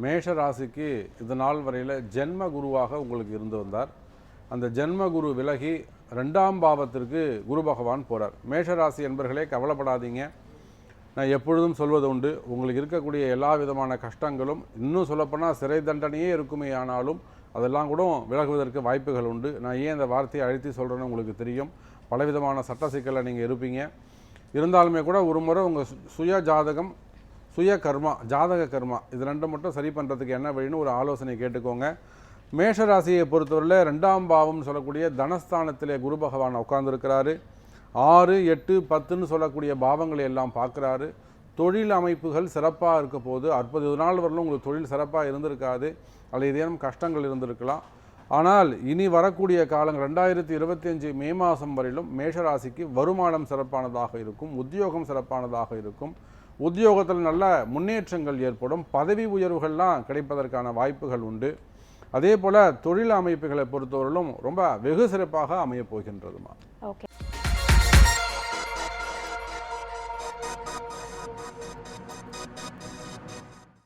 மேஷ ராசிக்கு இது நாள் வரையில் ஜென்ம குருவாக உங்களுக்கு இருந்து வந்தார். அந்த ஜென்ம குரு விலகி 2ஆம் பாவத்திற்கு குரு பகவான் போகிறார். மேஷராசி என்பர்களே கவலைப்படாதீங்க. நான் எப்பொழுதும் சொல்வது உண்டு, உங்களுக்கு இருக்கக்கூடிய எல்லா விதமான கஷ்டங்களும், இன்னும் சொல்லப்போனால் சிறை தண்டனையே இருக்குமே ஆனாலும் அதெல்லாம் கூட விலகுவதற்கு வாய்ப்புகள் உண்டு. நான் ஏன் இந்த வார்த்தையை அழுத்தி சொல்கிறேன்னு உங்களுக்கு தெரியும். பலவிதமான சட்ட சிக்கலில் நீங்கள் இருப்பீங்க. இருந்தாலுமே கூட ஒரு முறை உங்கள் சுய ஜாதகம், சுய கர்மா, ஜாதக கர்மா இது ரெண்டும் மட்டும் சரி பண்ணுறதுக்கு என்ன வழின்னு ஒரு ஆலோசனை கேட்டுக்கோங்க. மேஷராசியை பொறுத்தவரையில் 2ஆம் பாவம்னு சொல்லக்கூடிய தனஸ்தானத்திலே குரு பகவான் உட்கார்ந்துருக்கிறாரு. 6, 8, 10ன்னு சொல்லக்கூடிய பாவங்களை எல்லாம் பார்க்குறாரு. தொழில் அமைப்புகள் சிறப்பாக இருக்க போது 60 நாள் வரலும் உங்களுக்கு தொழில் சிறப்பாக இருந்திருக்காது, அதில் ஏதேனும் கஷ்டங்கள் இருந்திருக்கலாம். ஆனால் இனி வரக்கூடிய காலங்கள் 2025 மே மாதம் வரையிலும் மேஷராசிக்கு வருமானம் சிறப்பானதாக இருக்கும், உத்தியோகம் சிறப்பானதாக இருக்கும். உத்தியோகத்தில் நல்ல முன்னேற்றங்கள் ஏற்படும், பதவி உயர்வுகள்லாம் கிடைப்பதற்கான வாய்ப்புகள் உண்டு. அதே போல் தொழில் அமைப்புகளை பொறுத்தவரையிலும் ரொம்ப வெகு சிறப்பாக அமையப் போகின்றதுமா. ஓகே.